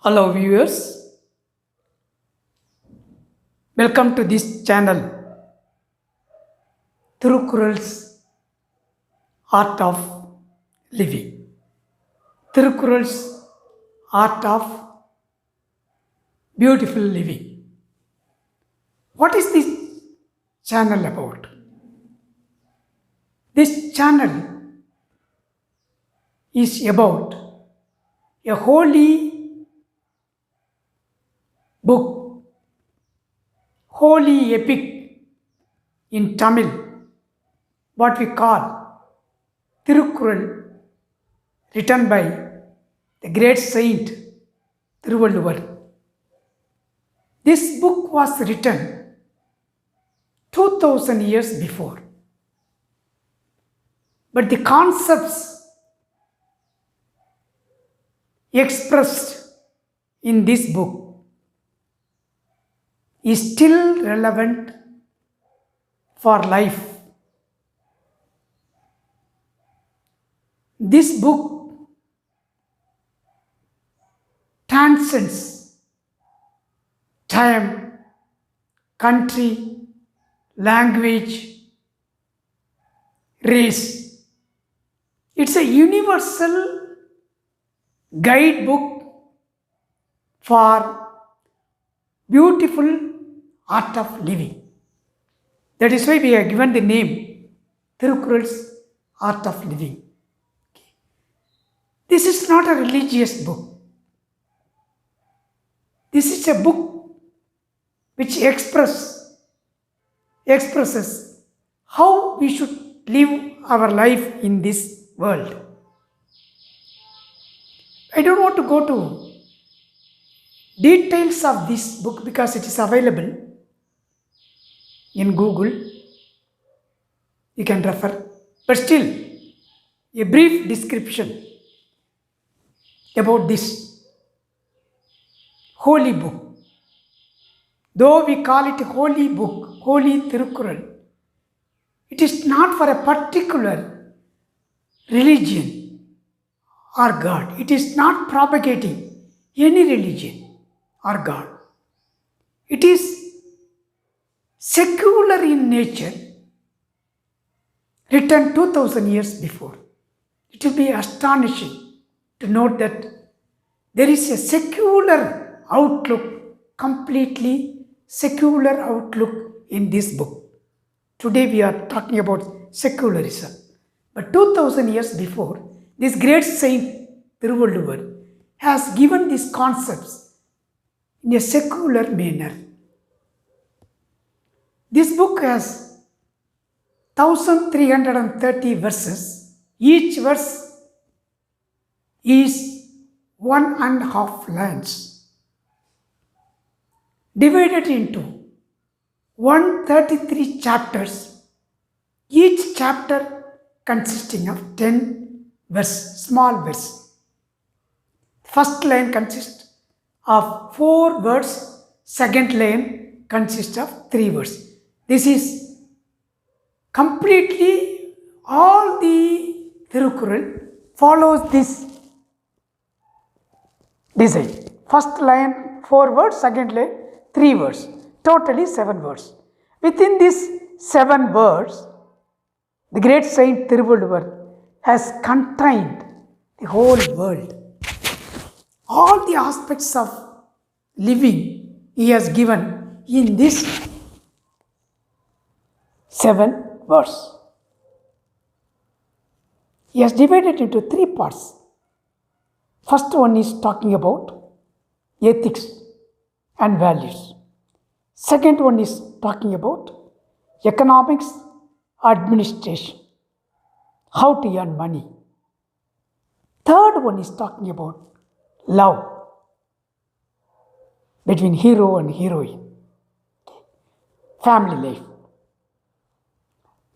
Hello viewers, welcome to this channel Thirukkural's Art of Living. Thirukkural's Art of Beautiful Living. What is this channel about? This channel is about a holy book, holy epic in Tamil, what we call Tirukkural, written by the great saint Thiruvalluvar. This book was written 2000 years before, but the concepts expressed in this book is still relevant for life. This book transcends time, country, language, race. It's a universal guidebook for beautiful art of living. That is why we have given the name Thirukkural's Art of Living. This is not a religious book. This is a book which expresses how we should live our life in this world. I don't want to go to details of this book because it is available in Google. You can refer. But still, a brief description about this holy book. Though we call it a holy book, Holy Thirukkural, it is not for a particular religion or God. It is not propagating any religion or God. It is secular in nature, written 2000 years before. It will be astonishing to note that there is a secular outlook, completely secular outlook in this book. Today we are talking about secularism. But 2000 years before, this great saint Thiruvalluvar has given these concepts in a secular manner. This book has 1330 verses. Each verse is 1.5 lines, divided into 133 chapters, each chapter consisting of 10 verses, small verse. First line consists of 4 words, second line consists of 3 words. This is completely all the Thirukkural follows this design. First line 4 words, second line 3 words, totally 7 words. Within these 7 words, the great saint Thiruvalluvar has contained the whole world. All the aspects of living he has given in this 7 words. He has divided into 3 parts. First one is talking about ethics and values. Second one is talking about economics, administration, how to earn money. Third one is talking about love between hero and heroine, family life.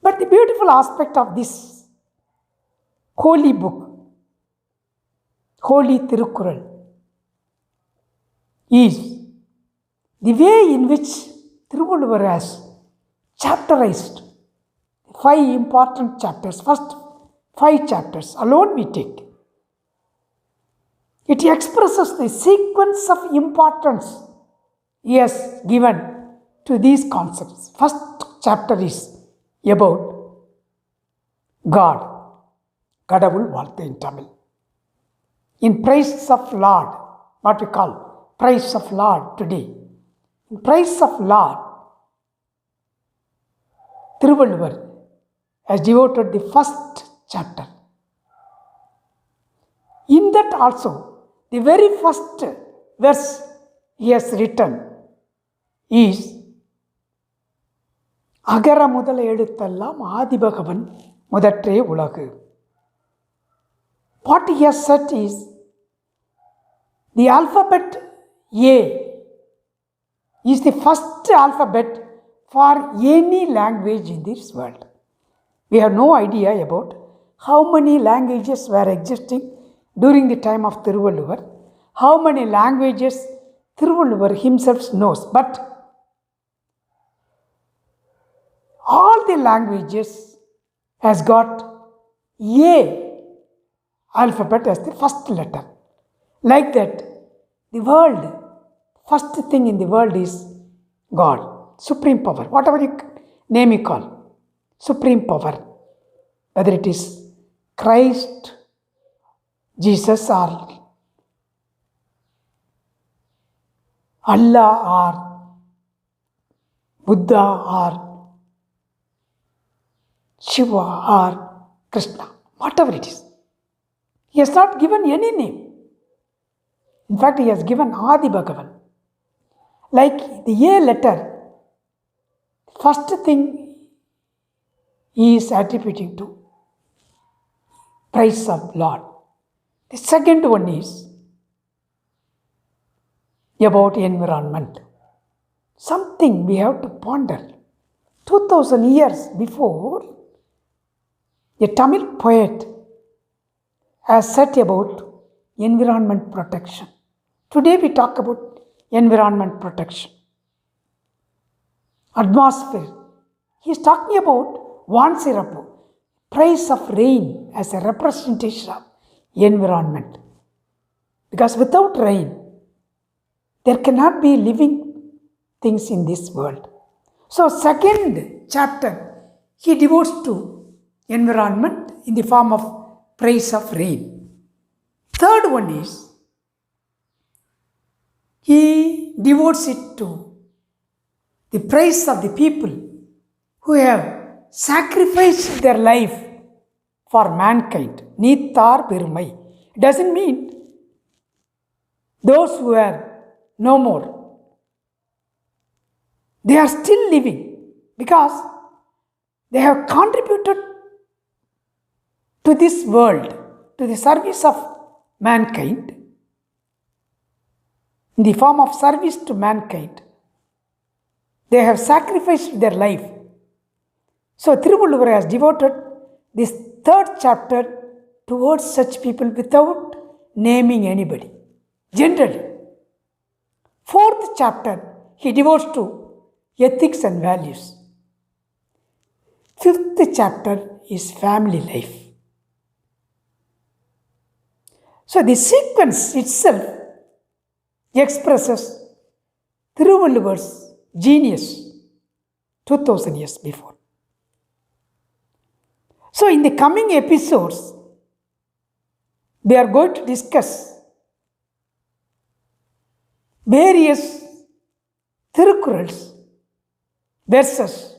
But the beautiful aspect of this holy book, Holy Thirukkural, is the way in which Thiruvalluvar has chapterized 5 important chapters. First 5 chapters alone we take. It expresses the sequence of importance he has given to these concepts. First chapter is about God. Kadavul Valte in Tamil. In praise of Lord, what we call praise of Lord today. In praise of Lord, Thiruvalluvar has devoted the first chapter. In that also, the very first verse he has written is அகர முதல எழுத்தெல்லாம் ஆதிபகவன் முதற்றே உலகு. What he has said is the alphabet A is the first alphabet for any language in this world. We have no idea about how many languages were existing during the time of Thiruvalluvar, how many languages Thiruvalluvar himself knows, but all the languages has got A alphabet as the first letter. Like that, the world, first thing in the world is God, supreme power, whatever you name you call, supreme power, whether it is Christ, Jesus, or Allah, or Buddha, or Shiva, or Krishna, whatever it is. He has not given any name. In fact, he has given Adi Bhagavan. Like the A letter, first thing he is attributing to praise of Lord. The second one is about environment. Something we have to ponder. 2000 years before, a Tamil poet has said about environment protection. Today we talk about environment protection. Atmosphere. He is talking about Vansirapu, praise of rain as a representation of environment. Because without rain, there cannot be living things in this world. So second chapter, he devotes to environment in the form of praise of rain. Third one is, he devotes it to the praise of the people who have sacrificed their life for mankind. Neethar Perumai. It doesn't mean those who are no more. They are still living because they have contributed to this world, to the service of mankind, in the form of service to mankind. They have sacrificed their life. So Thiruvalluvar has devoted this third chapter towards such people without naming anybody, generally. Fourth chapter, he devotes to ethics and values. Fifth chapter is family life. So the sequence itself expresses Thiruvalluvar's genius 2000 years before. So in the coming episodes, we are going to discuss various Thirukurals verses,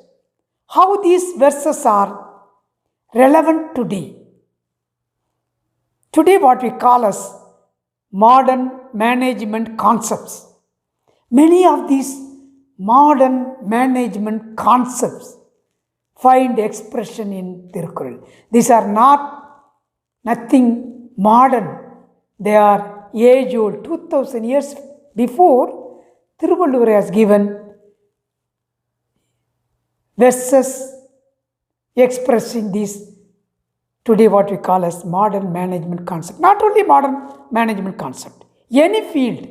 how these verses are relevant today. Today what we call as modern management concepts. Many of these modern management concepts find expression in Thirukural. These are nothing modern. They are age old. 2000 years before, Thiruvalluvar has given verses expressing these today what we call as modern management concept. Not only modern management concept, any field,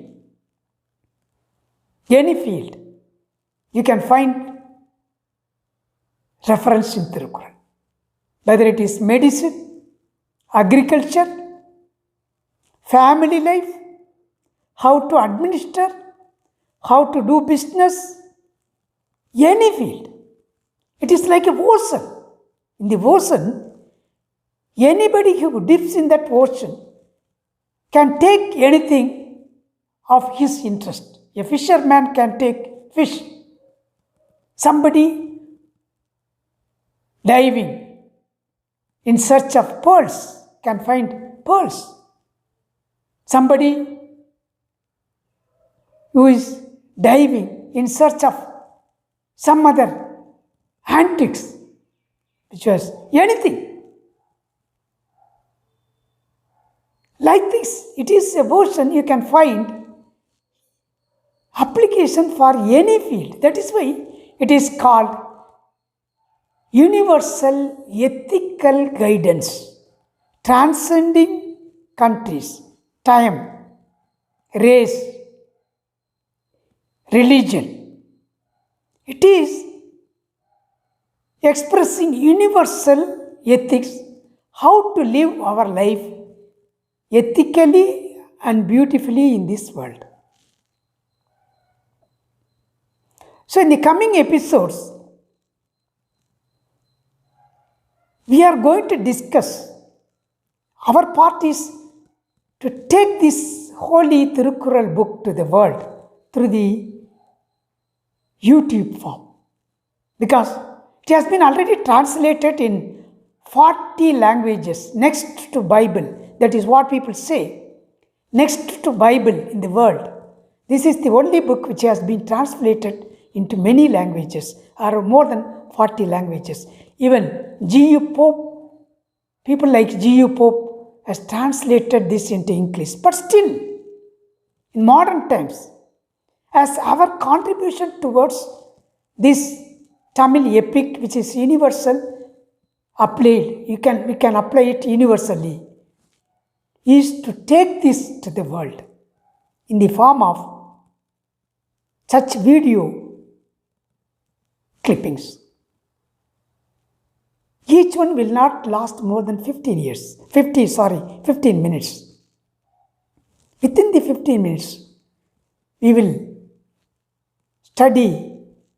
you can find reference in Thirukural. Whether it is medicine, agriculture, family life, how to administer, how to do business, any field. It is like a ocean. In the ocean, anybody who dips in that ocean can take anything of his interest. A fisherman can take fish. Somebody diving in search of pearls can find pearls. Somebody who is diving in search of some other antiques, which was anything. Like this, it is a ocean you can find application for any field. That is why it is called universal ethical guidance, transcending countries, time, race, religion. It is expressing universal ethics, how to live our life ethically and beautifully in this world. So, in the coming episodes, we are going to discuss. Our part is to take this holy Thirukkural book to the world through the YouTube form, because it has been already translated in 40 languages, next to Bible. That is what people say, next to Bible in the world. This is the only book which has been translated into many languages, or more than 40 languages. Even G.U. Pope, people like G.U. Pope has translated this into English. But still, in modern times, as our contribution towards this Tamil epic, which is universal, applied, we can apply it universally, is to take this to the world in the form of such video clippings. Each one will not last more than 15 minutes. Within the 15 minutes, we will study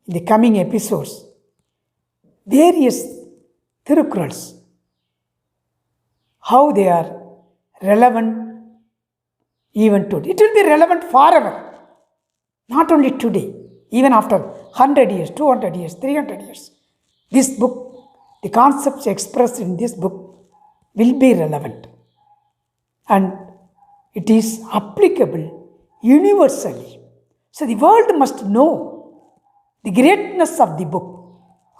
in the coming episodes various Thirukkurals, how they are relevant even today. It will be relevant forever, not only today, even after 100 years, 200 years, 300 years. This book, the concepts expressed in this book will be relevant, and it is applicable universally. So the world must know the greatness of the book,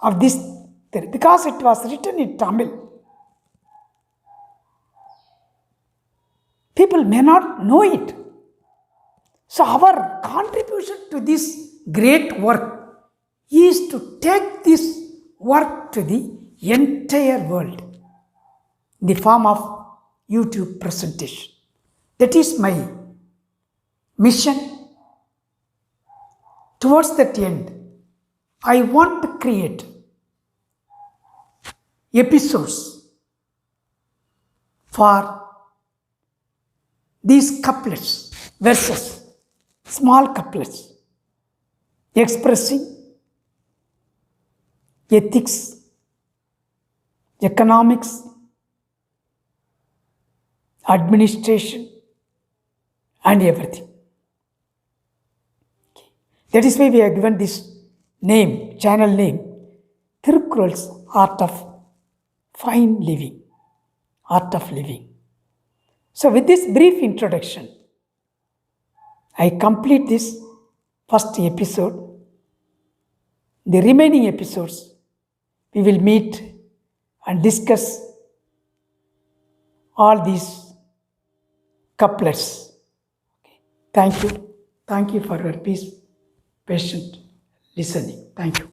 of this, because it was written in Tamil. People may not know it. So our contribution to this great work is to take this work to the entire world in the form of YouTube presentation. That is my mission. Towards that end, I want to create episodes for these couplets, verses, small couplets, expressing ethics, economics, administration, and everything. That is why we have given this name, channel name, Thirukkural's Art of Fine Living, Art of Living. So with this brief introduction, I complete this first episode. The remaining episodes, we will meet and discuss all these couplets. Okay. Thank you. Thank you for your patient listening. Thank you.